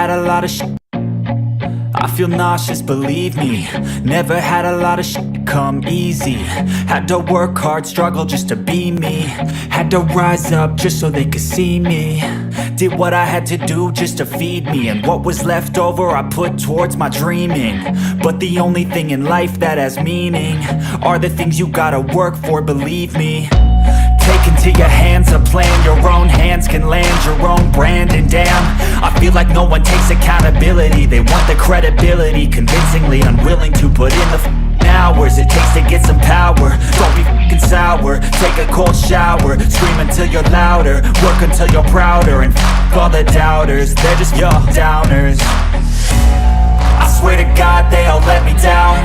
had a lot of I feel nauseous, believe me. Never had a lot of come easy. Had to work hard, struggle just to be me. Had to rise up just so they could see me. Did what I had to do just to feed me, and what was left over I put towards my dreaming. But the only thing in life that has meaning are the things you gotta work for, believe me. Take into your hands a plan, your own hands can land your own brand. And damn, I feel like no one takes accountability. They want the credibility, convincingly unwilling to put in the hours it takes to get some power. Don't be f***ing sour, take a cold shower. Scream until you're louder, work until you're prouder. And f*** all the doubters, they're just your downers. I swear to God they all let me down.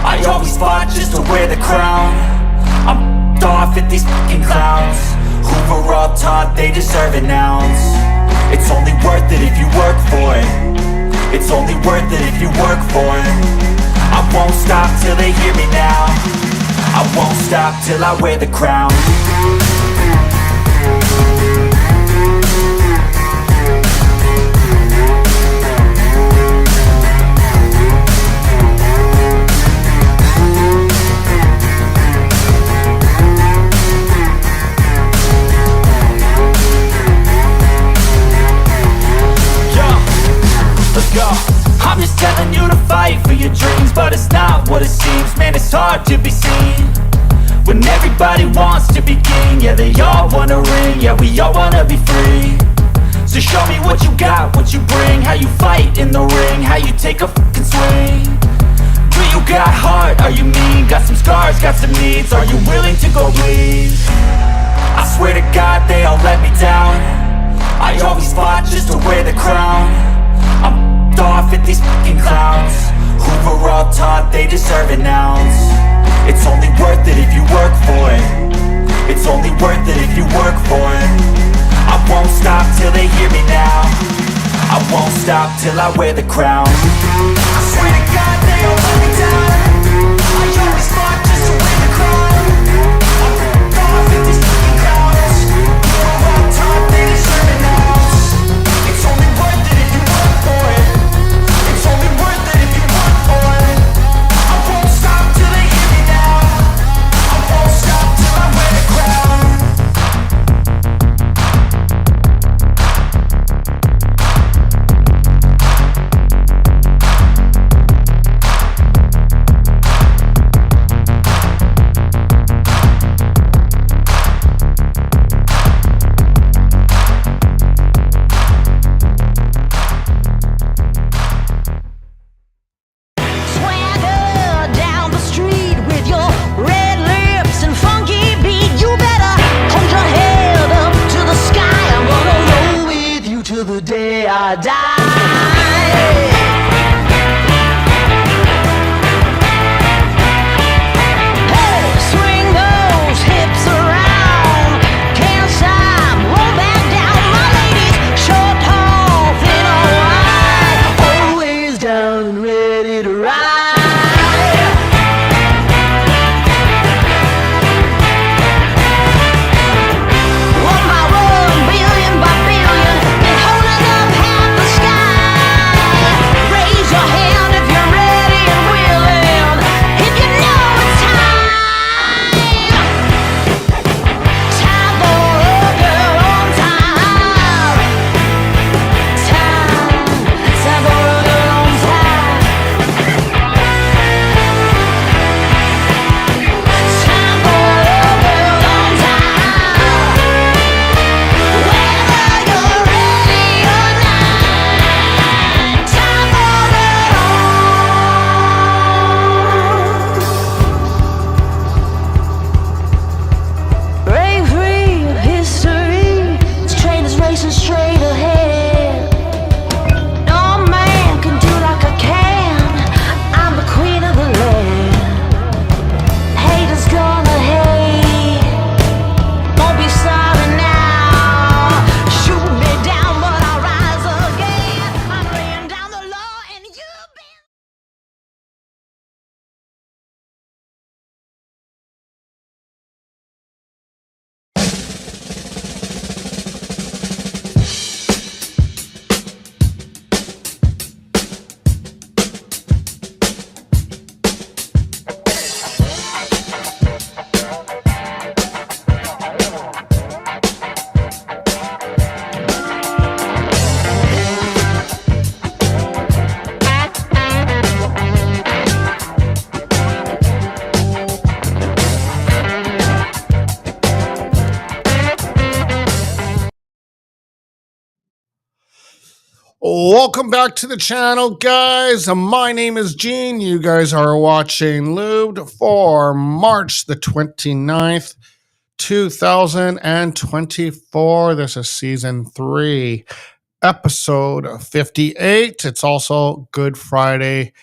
I always fought just to wear the crown. I'm off at these fucking clowns who were all taught they deserve an ounce. It's only worth it if you work for it. It's only worth it if you work for it. I won't stop till they hear me now. I won't stop till I wear the crown. I'm just telling you to fight for your dreams, but it's not what it seems. Man, it's hard to be seen when everybody wants to be king. Yeah, they all wanna ring, yeah, we all wanna be free. So show me what you got, what you bring, how you fight in the ring, how you take a fucking swing. Do you got heart, are you mean? Got some scars, got some needs, are you willing to go bleed? I swear to God they all let me down. I always fought just to wear the crown. I'm off at these fucking clowns who were all taught they deserve an ounce. It's only worth it if you work for it. It's only worth it if you work for it. I won't stop till they hear me now. I won't stop till I wear the crown. I swear to God they all let me down. I always fought just to wear the crown. I'm off at these fucking clowns who were all taught they deserve an ounce. It's only worth it if you work for it. It's only worth it if you work for it. I won't stop till they hear me now. I won't stop till I wear the crown. Welcome back to the channel, guys. My name is Gene. You guys are watching Lubed for March the 29th, 2024. This is season 3, episode 58. It's also Good Friday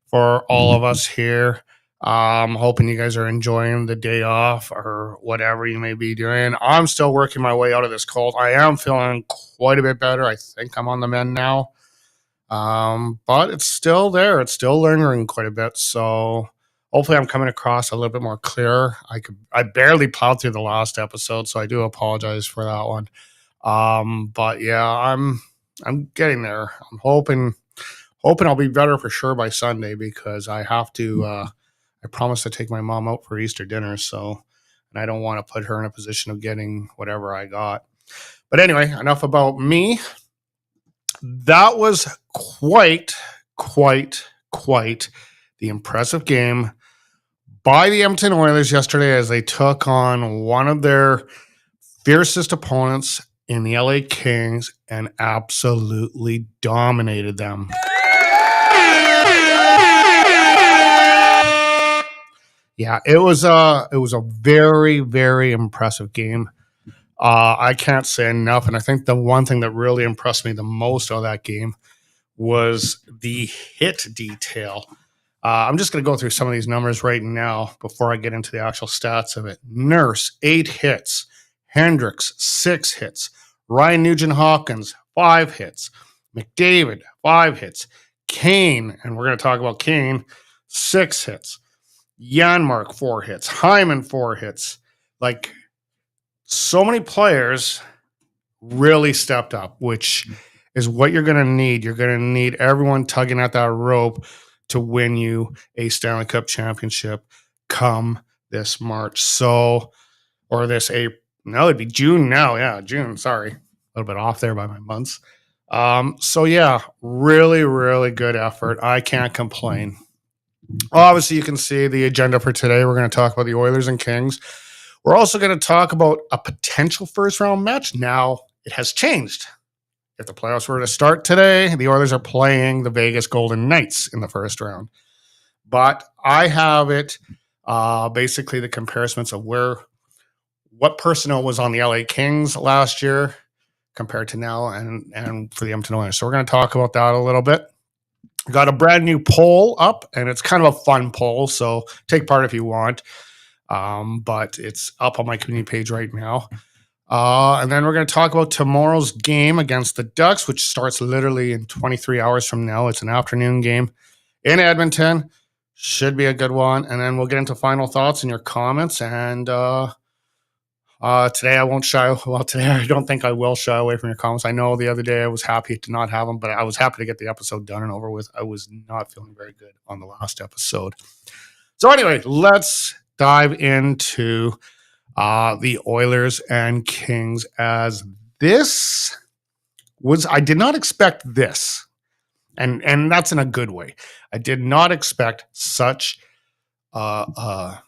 for all of us here. Hoping you guys are enjoying the day off or whatever you may be doing. I'm still working my way out of this cold. I am feeling quite a bit better. I think I'm on the mend now. But it's still there. It's still lingering quite a bit. So hopefully I'm coming across a little bit more clear. I barely plowed through the last episode, so I do apologize for that one. But yeah, I'm getting there. I'm hoping I'll be better for sure by Sunday, because I have to I promised to take my mom out for Easter dinner, so, and I don't want to put her in a position of getting whatever I got. But anyway, enough about me. That was quite the impressive game by the Edmonton Oilers yesterday, as they took on one of their fiercest opponents in the LA Kings and absolutely dominated them. Yeah, it was a very, very impressive game. I can't say enough, and I think the one thing that really impressed me the most out of that game was the hit detail. I'm just going to go through some of these numbers right now before I get into the actual stats of it. Nurse, 8 hits. Hendricks, 6 hits. Ryan Nugent-Hopkins, 5 hits. McDavid, 5 hits. Kane, and we're going to talk about Kane, 6 hits. Janmark, 4 hits. Hyman, 4 hits. Like, so many players really stepped up, which is what you're going to need. You're going to need everyone tugging at that rope to win you a Stanley Cup championship come this March. So, or this April. No, it'd be June now. Yeah, June. Sorry. A little bit off there by my months. So yeah, really, really good effort. I can't complain. Obviously, you can see the agenda for today. We're going to talk about the Oilers and Kings. We're also going to talk about a potential first round match. Now, it has changed. If the playoffs were to start today, the Oilers are playing the Vegas Golden Knights in the first round. But I have it basically the comparisons of what personnel was on the LA Kings last year compared to now and for the Edmonton Oilers. So we're going to talk about that a little bit. Got a brand new poll up, and it's kind of a fun poll, so take part if you want. But it's up on my community page right now. And then we're going to talk about tomorrow's game against the Ducks, which starts literally in 23 hours from now. It's an afternoon game in Edmonton. Should be a good one. And then we'll get into final thoughts and your comments. And today I won't shy. Well, today I don't think I will shy away from your comments. I know the other day I was happy to not have them, but I was happy to get the episode done and over with. I was not feeling very good on the last episode. So anyway, let's dive into the Oilers and Kings, as this was, I did not expect this. And that's in a good way. I did not expect such a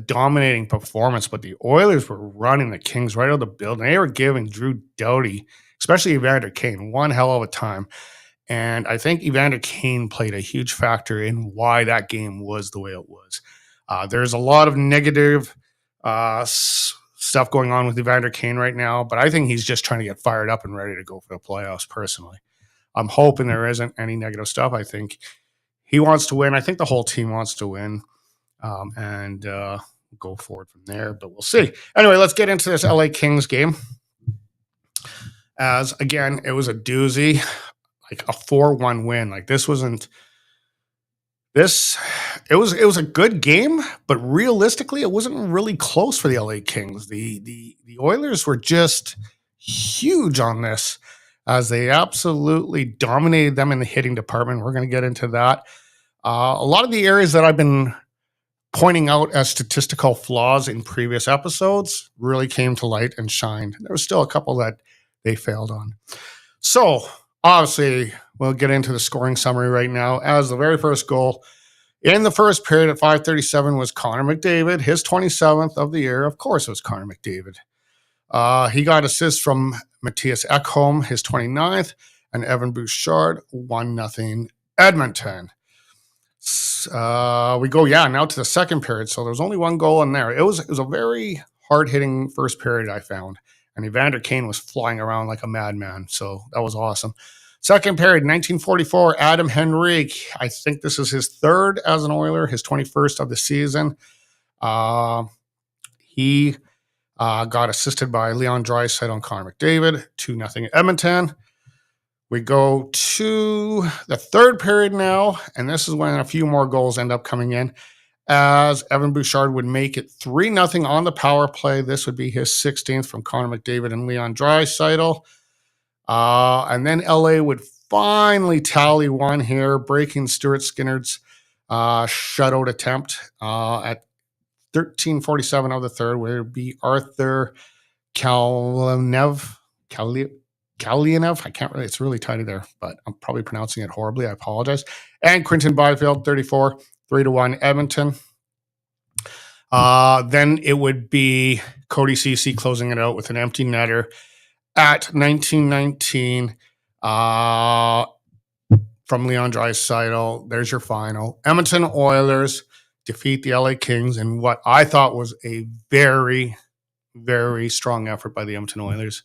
dominating performance, but the Oilers were running the Kings right out of the building. They were giving Drew Doughty, especially Evander Kane, one hell of a time. And I think Evander Kane played a huge factor in why that game was the way it was. There's a lot of negative stuff going on with Evander Kane right now, but I think he's just trying to get fired up and ready to go for the playoffs, personally. I'm hoping there isn't any negative stuff. I think he wants to win. I think the whole team wants to win, and go forward from there, but we'll see. Anyway, let's get into this LA Kings game. As, again, it was a doozy, like a 4-1 win. Like, this wasn't... It was a good game, but realistically, it wasn't really close for the LA Kings. The Oilers were just huge on this, as they absolutely dominated them in the hitting department. We're going to get into that. A lot of the areas that I've been pointing out as statistical flaws in previous episodes really came to light and shined. There was still a couple that they failed on. So, obviously, we'll get into the scoring summary right now, as the very first goal in the first period at 5:37 was Connor McDavid, his 27th of the year. Of course, it was Connor McDavid. He got assists from Matthias Ekholm, his 29th, and Evan Bouchard, 1-0 Edmonton. We go, now to the second period. So there was only one goal in there. It was a very hard-hitting first period, I found. And Evander Kane was flying around like a madman. So that was awesome. Second period, 1944, Adam Henrique. I think this is his third as an Oiler, his 21st of the season. He got assisted by Leon Draisaitl and Connor McDavid, 2-0 Edmonton. We go to the third period now, and this is when a few more goals end up coming in, as Evan Bouchard would make it 3-0 on the power play. This would be his 16th from Connor McDavid and Leon Draisaitl. And then LA would finally tally one here, breaking Stuart Skinner's shutout attempt at 13:47 of the third, where it would be Arthur Kalyanev. I can't really, it's really tidy there, but I'm probably pronouncing it horribly. I apologize. And Quinton Byfield, 34, 3-1 Edmonton. Then it would be Cody Ceci closing it out with an empty netter at 1919 from Leon Draisaitl. There's your final. Edmonton Oilers defeat the LA Kings in what I thought was a very, very strong effort by the Edmonton Oilers.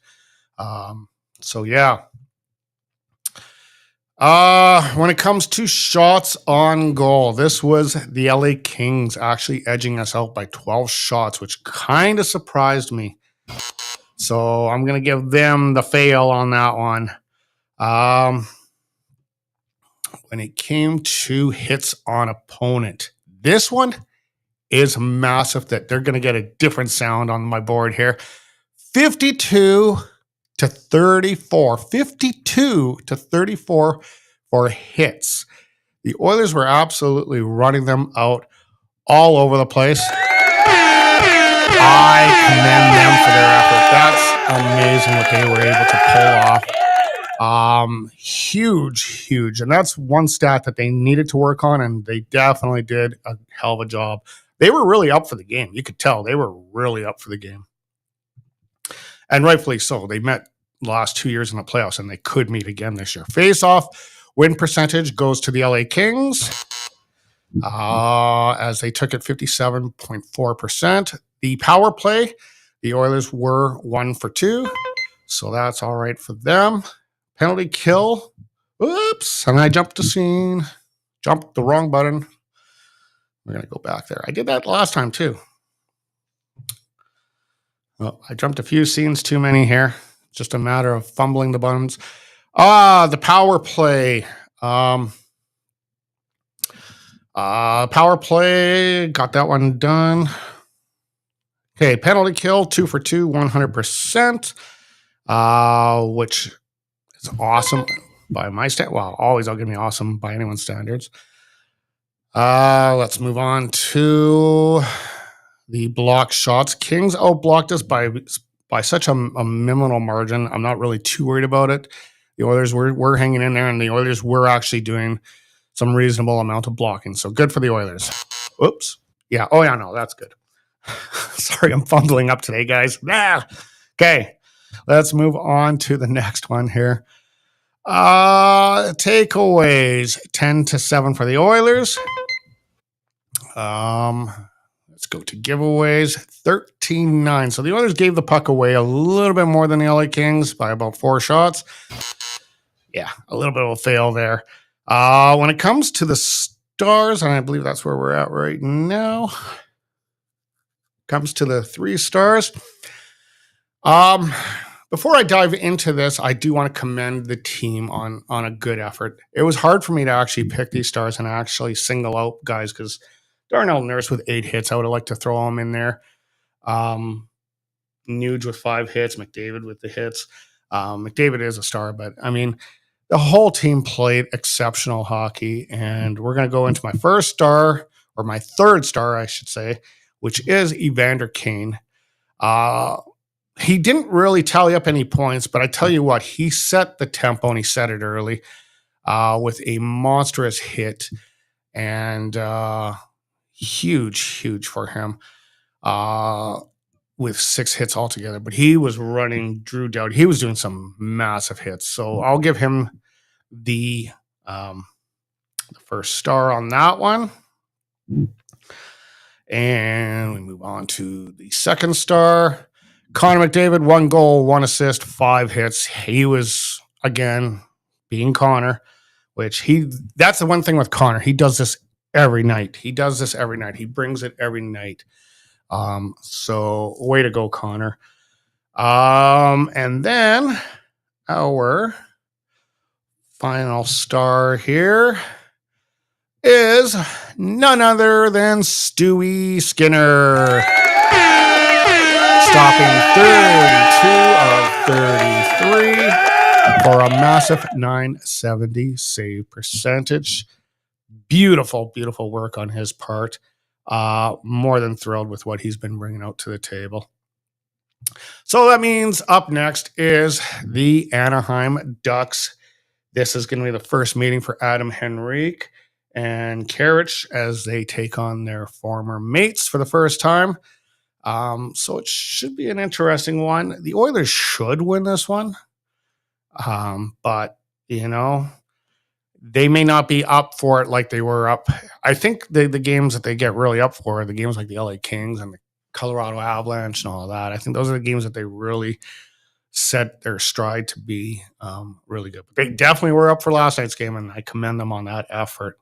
So yeah. When it comes to shots on goal, this was the LA Kings actually edging us out by 12 shots, which kind of surprised me. So I'm going to give them the fail on that one. When it came to hits on opponent, this one is massive that they're going to get a different sound on my board here. 52 to 34. 52 to 34 for hits. The Oilers were absolutely running them out all over the place. I commend them for their effort. That's amazing what they were able to pull off. Huge. And that's one stat that they needed to work on, and they definitely did a hell of a job. They were really up for the game. You could tell they were really up for the game. And rightfully so. They met the last 2 years in the playoffs, and they could meet again this year. Face-off win percentage goes to the LA Kings, as they took it 57.4%. The power play, the Oilers were 1 for 2, so that's all right for them. Penalty kill, oops, and I jumped the wrong button. We're going to go back there. I did that last time too. Well, I jumped a few scenes too many here. Just a matter of fumbling the buttons. The power play. Power play, got that one done. Okay, penalty kill, 2 for 2, 100%, which is awesome by my standards. Well, always I'll give me awesome by anyone's standards. Let's move on to the block shots. Kings outblocked us by such a minimal margin. I'm not really too worried about it. The Oilers were hanging in there, and the Oilers were actually doing some reasonable amount of blocking. So good for the Oilers. Oops. Yeah. Oh, yeah, no, that's good. Sorry, I'm fumbling up today, guys. Okay, let's move on to the next one here. Takeaways, 10-7 for the Oilers. Let's go to giveaways, 13-9. So the Oilers gave the puck away a little bit more than the LA Kings by about 4 shots. Yeah, a little bit of a fail there. When it comes to the Stars, and I believe that's where we're at right now, comes to the 3 stars. Before I dive into this, I do want to commend the team on a good effort. It was hard for me to actually pick these stars and actually single out guys because Darnell Nurse with 8 hits, I would have liked to throw him in there. Nuge with 5 hits, McDavid with the hits. McDavid is a star, but I mean, the whole team played exceptional hockey, and we're going to go into my first star, or my third star, I should say, which is Evander Kane. He didn't really tally up any points, but I tell you what, he set the tempo, and he set it early with a monstrous hit, and huge for him. with 6 hits altogether, but he was running Drew Doughty. He was doing some massive hits. So I'll give him the first star on that one. And we move on to the second star. Connor McDavid, 1 goal, 1 assist, 5 hits. He was, again, being Connor, that's the one thing with Connor. He does this every night. He brings it every night. So way to go, Connor. And then our final star here is none other than Stewie Skinner, stopping 32 of 33 for a massive 970 save percentage. Beautiful, beautiful work on his part. More than thrilled with what he's been bringing out to the table. So that means up next is the Anaheim Ducks. This is going to be the first meeting for Adam Henrique and Karich as they take on their former mates for the first time. So it should be an interesting one. The Oilers should win this one. But, they may not be up for it like they were up. I think the games that they get really up for are the games like the LA Kings and the Colorado Avalanche and all of that. I think those are the games that they really set their stride to be really good. But they definitely were up for last night's game, and I commend them on that effort.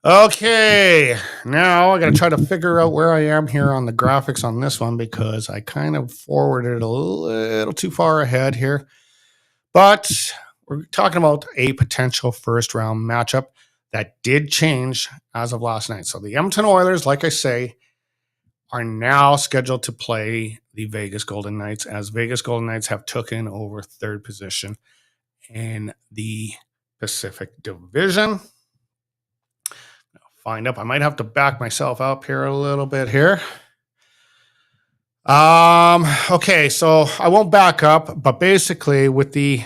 Okay, now I got to try to figure out where I am here on the graphics on this one because I kind of forwarded a little too far ahead here. But we're talking about a potential first-round matchup that did change as of last night. So the Edmonton Oilers, like I say, are now scheduled to play the Vegas Golden Knights, as Vegas Golden Knights have taken over third position in the Pacific Division. Find up. I might have to back myself up here a little bit here. Okay, so I won't back up, but basically with the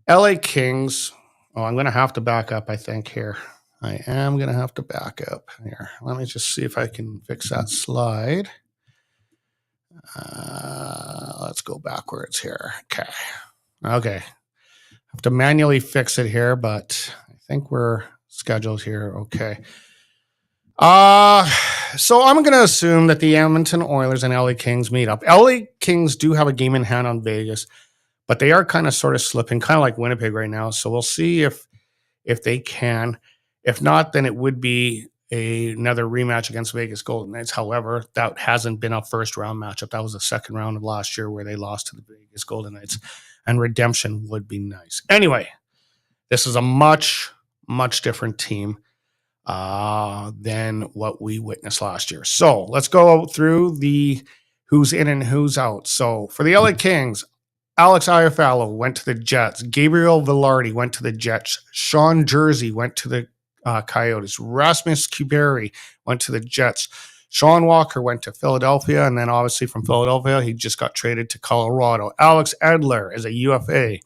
LA Kings, I'm going to have to back up, I think, here. I am going to have to back up here. Let me just see if I can fix that slide. Let's go backwards here. Okay. I have to manually fix it here, but I think we're scheduled here. Okay. So I'm going to assume that the Edmonton Oilers and LA Kings meet up. LA Kings do have a game in hand on Vegas, but they are kind of sort of slipping, kind of like Winnipeg right now. So we'll see if they can. If not, then it would be another rematch against Vegas Golden Knights. However, that hasn't been a first-round matchup. That was the second round of last year where they lost to the Vegas Golden Knights, and redemption would be nice. Anyway, this is a much, much different team than what we witnessed last year. So let's go through the who's in and who's out. So for the LA Kings, Alex Iafallo went to the Jets. Gabriel Velarde went to the Jets. Sean Jersey went to the Coyotes. Rasmus Kuberi went to the Jets. Sean Walker went to Philadelphia, and then obviously from Philadelphia, he just got traded to Colorado. Alex Edler is a UFA.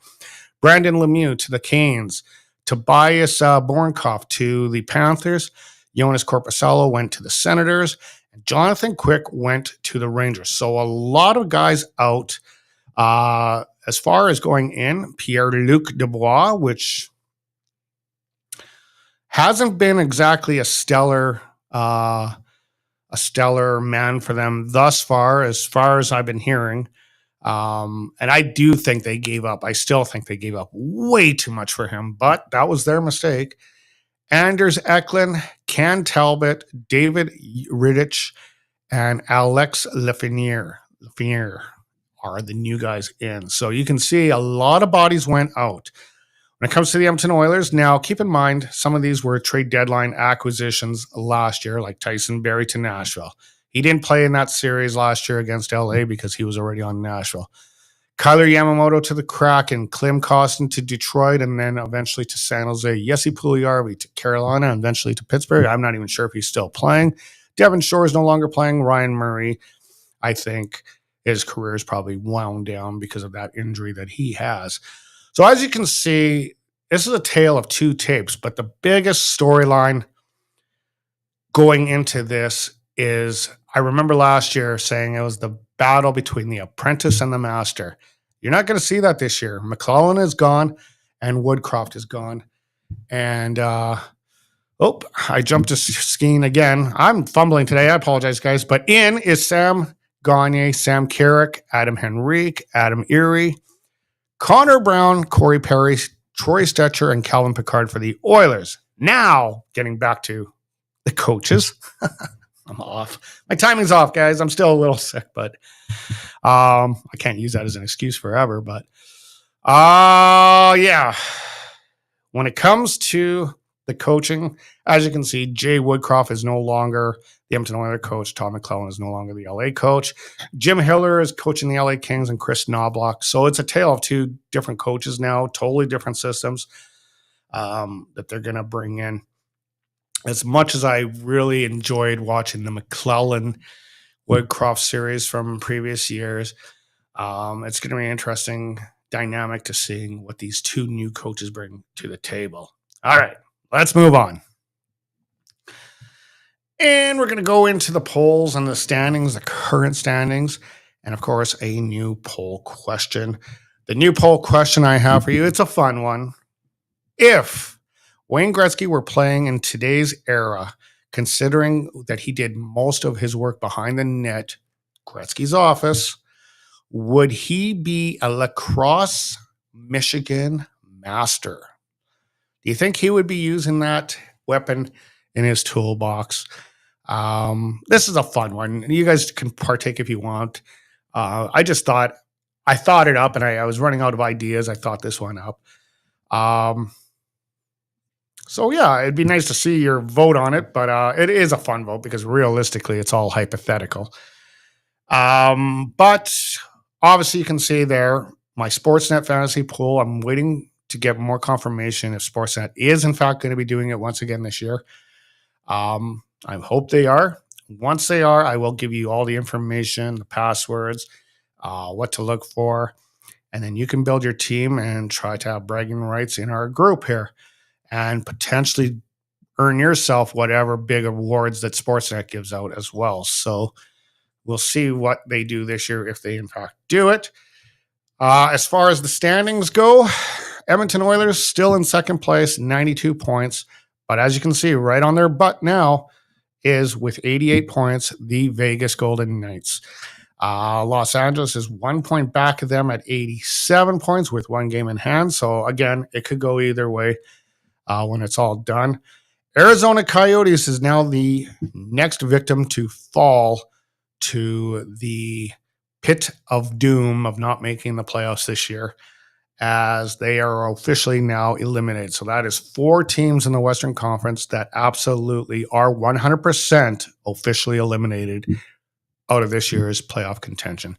Brandon Lemieux to the Canes. Tobias Bornkoff to the Panthers. Jonas Corposalo went to the Senators. And Jonathan Quick went to the Rangers. So a lot of guys out. As far as going in, Pierre-Luc Dubois, which hasn't been exactly a stellar man for them thus far as I've been hearing. And I do think they gave up. I still think they gave up way too much for him, but that was their mistake. Anders Eklund, Cam Talbot, David Rittich, and Alex Lafreniere are the new guys in. So you can see a lot of bodies went out. When it comes to the Edmonton Oilers, now keep in mind, some of these were trade deadline acquisitions last year, like Tyson Barrie to Nashville. He didn't play in that series last year against LA because he was already on Nashville. Kyler Yamamoto to the Kraken, Klim Kostin to Detroit, and then eventually to San Jose. Jesse Puljujarvi to Carolina, and eventually to Pittsburgh. I'm not even sure if he's still playing. Devin Shore is no longer playing. Ryan Murray, I think his career is probably wound down because of that injury that he has. So as you can see, this is a tale of two tapes, but the biggest storyline going into this is I remember last year saying it was the battle between the apprentice and the master. You're not going to see that this year. McClellan is gone and Woodcroft is gone. And, I jumped to skiing again. I'm fumbling today. I apologize, guys. But in is Sam Gagne, Sam Carrick, Adam Henrique, Adam Erie, Connor Brown, Corey Perry, Troy Stetcher, and Calvin Pickard for the Oilers. Now, getting back to the coaches. I'm off. My timing's off, guys. I'm still a little sick, but I can't use that as an excuse forever. But yeah. When it comes to the coaching, as you can see, Jay Woodcroft is no longer the Edmonton Oilers coach. Tom McClellan is no longer the LA coach. Jim Hiller is coaching the LA Kings and Chris Knobloch. So it's a tale of two different coaches now, totally different systems that they're going to bring in. As much as I really enjoyed watching the McClellan Woodcroft series from previous years, it's going to be an interesting dynamic to seeing what these two new coaches bring to the table. All right, let's move on. And we're going to go into the polls and the standings, the current standings, and of course, a new poll question. The new poll question I have for you, it's a fun one. If Wayne Gretzky were playing in today's era, considering that he did most of his work behind the net, Gretzky's office, would he be a lacrosse Michigan master? Do you think he would be using that weapon in his toolbox? This is a fun one. You guys can partake if you want. I thought it up and I was running out of ideas. I thought this one up. So yeah, it'd be nice to see your vote on it, but it is a fun vote because realistically it's all hypothetical. But obviously you can see there, my Sportsnet fantasy pool, I'm waiting to get more confirmation if Sportsnet is in fact going to be doing it once again this year. I hope they are. Once they are, I will give you all the information, the passwords, what to look for, and then you can build your team and try to have bragging rights in our group here and potentially earn yourself whatever big awards that Sportsnet gives out as well. So we'll see what they do this year if they in fact do it. As far as the standings go, Edmonton Oilers still in second place, 92 points. But as you can see, right on their butt now is with 88 points, the Vegas Golden Knights. Los Angeles is 1 point back of them at 87 points with one game in hand. So again, it could go either way when it's all done. Arizona Coyotes is now the next victim to fall to the pit of doom of not making the playoffs this year, as they are officially now eliminated. So that is 4 teams in the Western Conference that absolutely are 100% officially eliminated out of this year's playoff contention.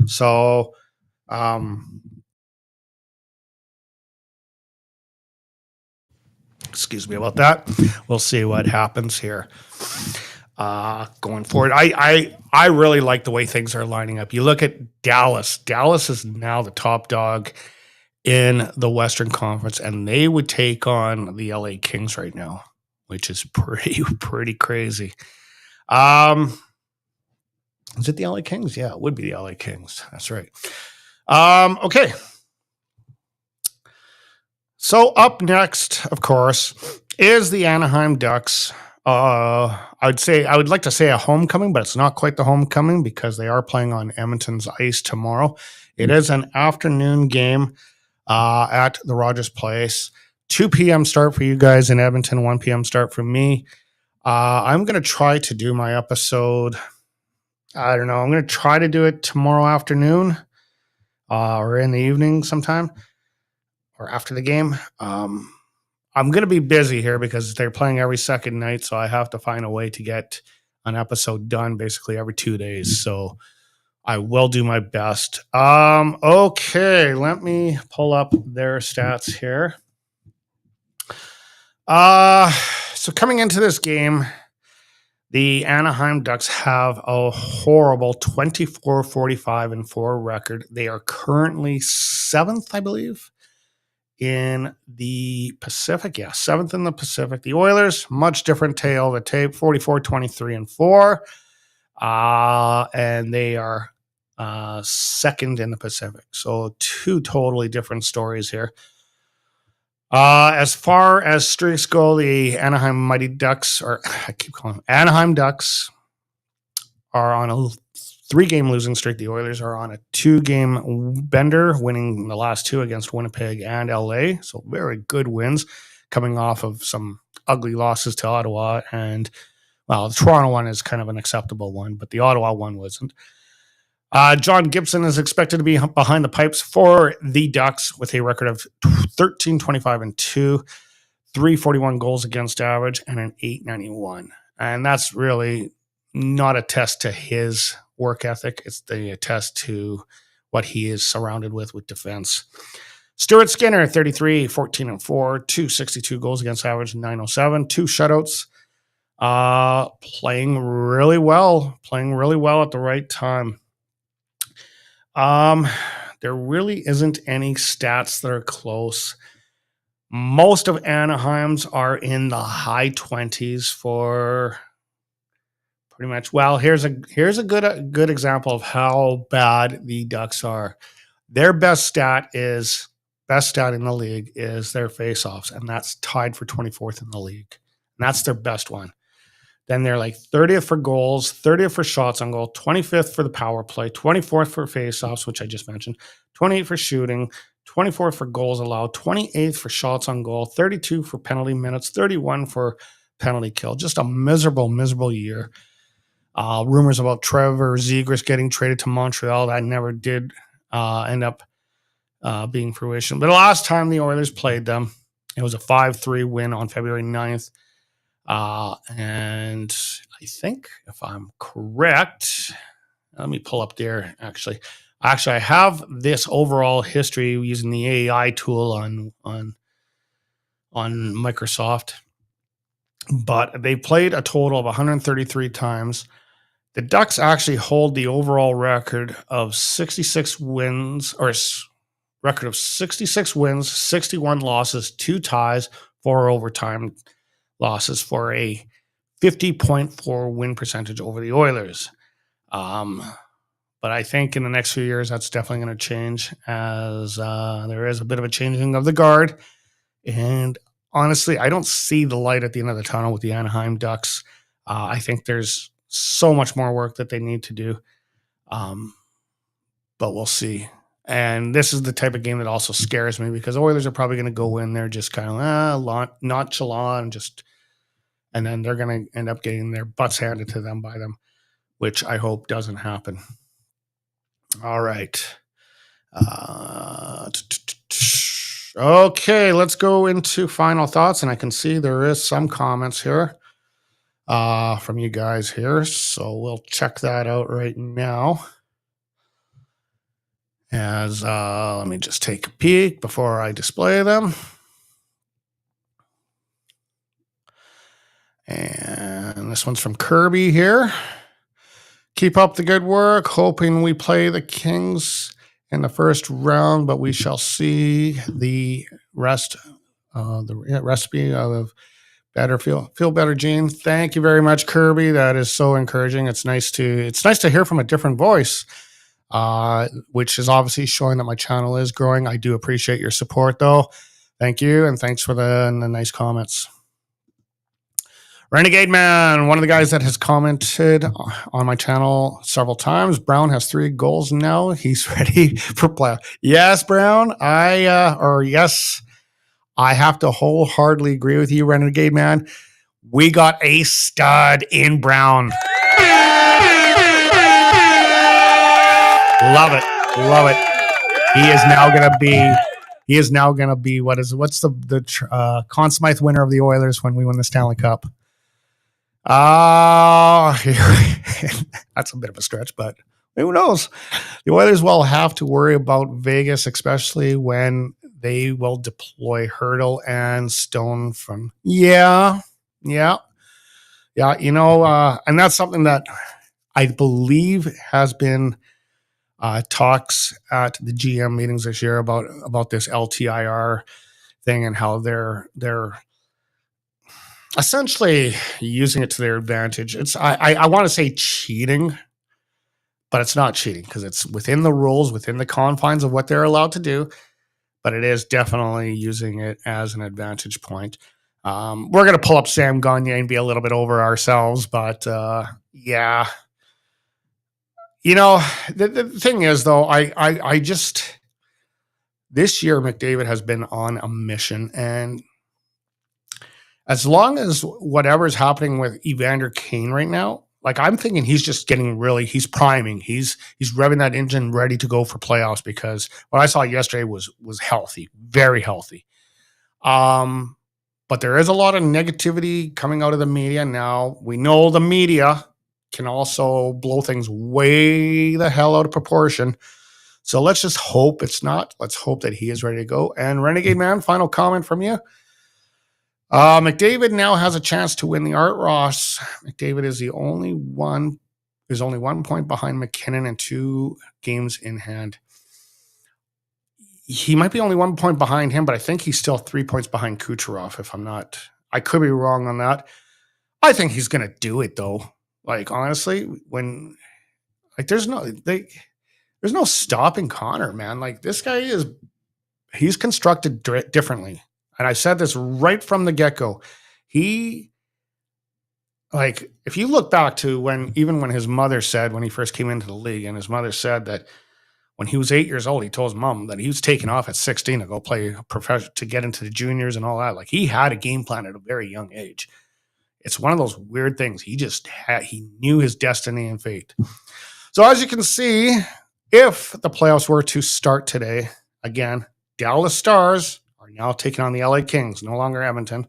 So, excuse me about that. We'll see what happens here going forward. I really like the way things are lining up. You look at Dallas. Dallas is now the top dog in the Western Conference, and they would take on the LA Kings right now, which is pretty crazy. Is it the LA Kings? Yeah, it would be the LA Kings. That's right. Okay. So up next, of course, is the Anaheim Ducks. I would like to say a homecoming, but it's not quite the homecoming because they are playing on Edmonton's ice tomorrow. It is an afternoon game at the Rogers Place. 2 p.m. start for you guys in Edmonton, 1 p.m. start for me. I'm going to try to do my episode. I don't know. I'm going to try to do it tomorrow afternoon or in the evening sometime or after the game. I'm going to be busy here because they're playing every second night, so I have to find a way to get an episode done basically every 2 days. So I will do my best. Okay, let me pull up their stats here. So coming into this game, the Anaheim Ducks have a horrible 24-45-4 record. They are currently 7th, I believe, in the Pacific. Yeah, 7th in the Pacific. The Oilers, much different tale of the tape, 44, 23, and 4. And they are 2nd in the Pacific. So 2 totally different stories here. As far as streaks go, the Anaheim Mighty Ducks, or I keep calling them Anaheim Ducks, are on a 3-game losing streak. The Oilers are on a 2-game bender, winning the last 2 against Winnipeg and LA. So very good wins, coming off of some ugly losses to Ottawa. And, well, the Toronto one is kind of an acceptable one, but the Ottawa one wasn't. John Gibson is expected to be behind the pipes for the Ducks with a record of 13, 25, and 2, 341 goals against average, and an 891. And that's really not a test to his work ethic. It's a test to what he is surrounded with defense. Stuart Skinner, 33, 14, and 4, 262 goals against average, 907, 2 shutouts. Playing really well at the right time. There really isn't any stats that are close. Most of Anaheim's are in the high 20s for pretty much. Well, here's a good example of how bad the Ducks are. Their best stat in the league is their faceoffs, and that's tied for 24th in the league. And that's their best one. Then they're like 30th for goals, 30th for shots on goal, 25th for the power play, 24th for faceoffs, which I just mentioned, 28th for shooting, 24th for goals allowed, 28th for shots on goal, 32 for penalty minutes, 31 for penalty kill. Just a miserable year. Rumors about Trevor Zegras getting traded to Montreal, that never did end up being fruition. But the last time the Oilers played them, it was a 5-3 win on February 9th. And I think, if I'm correct, let me pull up there. Actually, I have this overall history using the AI tool on Microsoft, but they played a total of 133 times. The Ducks actually hold the overall record of 66 wins, or record of 66 wins, 61 losses, 2 ties, 4 overtime losses for a 50.4 win percentage over the Oilers. But I think in the next few years, that's definitely going to change, as there is a bit of a changing of the guard. And honestly, I don't see the light at the end of the tunnel with the Anaheim Ducks. I think there's so much more work that they need to do. But we'll see. And this is the type of game that also scares me, because Oilers are probably going to go in there just kind of nonchalant, and then they're going to end up getting their butts handed to them by them, which I hope doesn't happen. All right. Okay, let's go into final thoughts. And I can see there is some comments here from you guys here. So we'll check that out right now. Let me just take a peek before I display them. And this one's from Kirby here. Keep up the good work. Hoping we play the Kings in the first round, but we shall see the rest. The recipe of better feel better, Gene. Thank you very much, Kirby. That is so encouraging. It's nice to hear from a different voice, which is obviously showing that my channel is growing. I do appreciate your support, though. Thank you, and thanks for the nice comments. Renegade Man, one of the guys that has commented on my channel several times. Brown has 3 goals now. He's ready for playoff. Yes, Brown. I have to wholeheartedly agree with you, Renegade Man. We got a stud in Brown. Love it. He is now gonna be what's the Conn Smythe winner of the Oilers when we win the Stanley Cup. That's a bit of a stretch, but who knows? The Oilers will have to worry about Vegas, especially when they will deploy Hurdle and Stone from. Yeah. And that's something that I believe has been talks at the GM meetings this year about this LTIR thing and how they're essentially using it to their advantage. I want to say cheating, but it's not cheating because it's within the rules, within the confines of what they're allowed to do. But it is definitely using it as an advantage point. We're going to pull up Sam Gagner and be a little bit over ourselves, but yeah. The thing is, though, I just, this year, McDavid has been on a mission. And as long as whatever's happening with Evander Kane right now, like I'm thinking he's just getting he's priming. He's revving that engine ready to go for playoffs because what I saw yesterday was healthy, very healthy. But there is a lot of negativity coming out of the media now. We know the media can also blow things way the hell out of proportion. So let's just hope it's not. Let's hope that he is ready to go. And Renegade Man, final comment from you. McDavid now has a chance to win the Art Ross. McDavid is only 1 point behind McKinnon and 2 games in hand. He might be only 1 point behind him, but I think he's still 3 points behind Kucherov. If I'm not, I could be wrong on that. I think he's going to do it though. Like honestly, when like there's no stopping Connor, man. Like this guy he's constructed differently. And I said this right from the get-go. He, like, if you look back to even when his mother said, when he first came into the league, and his mother said that when he was 8 years old, he told his mom that he was taking off at 16 to go play professional, to get into the juniors and all that. Like, he had a game plan at a very young age. It's one of those weird things. He knew his destiny and fate. So as you can see, if the playoffs were to start today, again, Dallas Stars are now taking on the LA Kings, no longer Edmonton.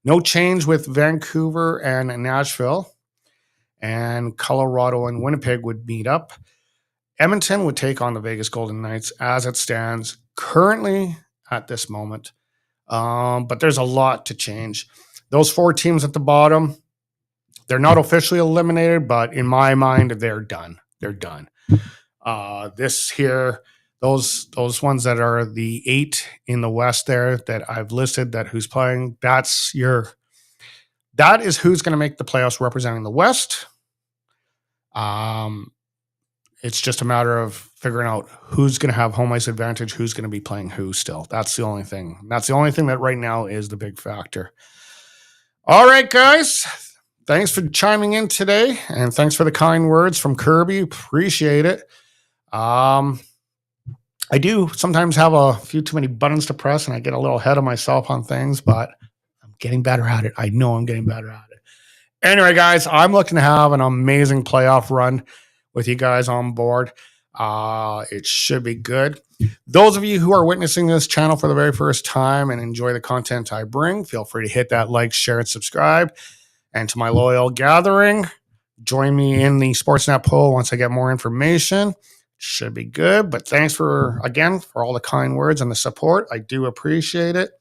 No change with Vancouver and Nashville. And Colorado and Winnipeg would meet up. Edmonton would take on the Vegas Golden Knights as it stands currently at this moment. But there's a lot to change. Those 4 teams at the bottom, they're not officially eliminated, but in my mind, they're done. They're done. This here, those ones that are the 8 in the West there that I've listed, that who's playing, that is who's going to make the playoffs representing the West. It's just a matter of figuring out who's going to have home ice advantage, who's going to be playing who still. That's the only thing. That's the only thing that right now is the big factor. All right, guys. Thanks for chiming in today, and thanks for the kind words from Kirby. Appreciate it. I do sometimes have a few too many buttons to press, and I get a little ahead of myself on things, but I'm getting better at it. I know I'm getting better at it. Anyway, guys, I'm looking to have an amazing playoff run with you guys on board. It should be good. Those of you who are witnessing this channel for the very first time and enjoy the content I bring, feel free to hit that like, share, and subscribe. And to my loyal gathering, join me in the Sportsnet poll once I get more information. Should be good. But thanks for all the kind words and the support. I do appreciate it.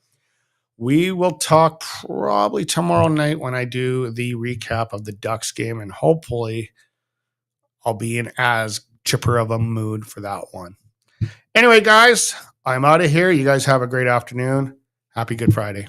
We will talk probably tomorrow night when I do the recap of the Ducks game, and hopefully I'll be in as chipper of a mood for that one. Anyway, guys, I'm out of here. You guys have a great afternoon. Happy Good Friday.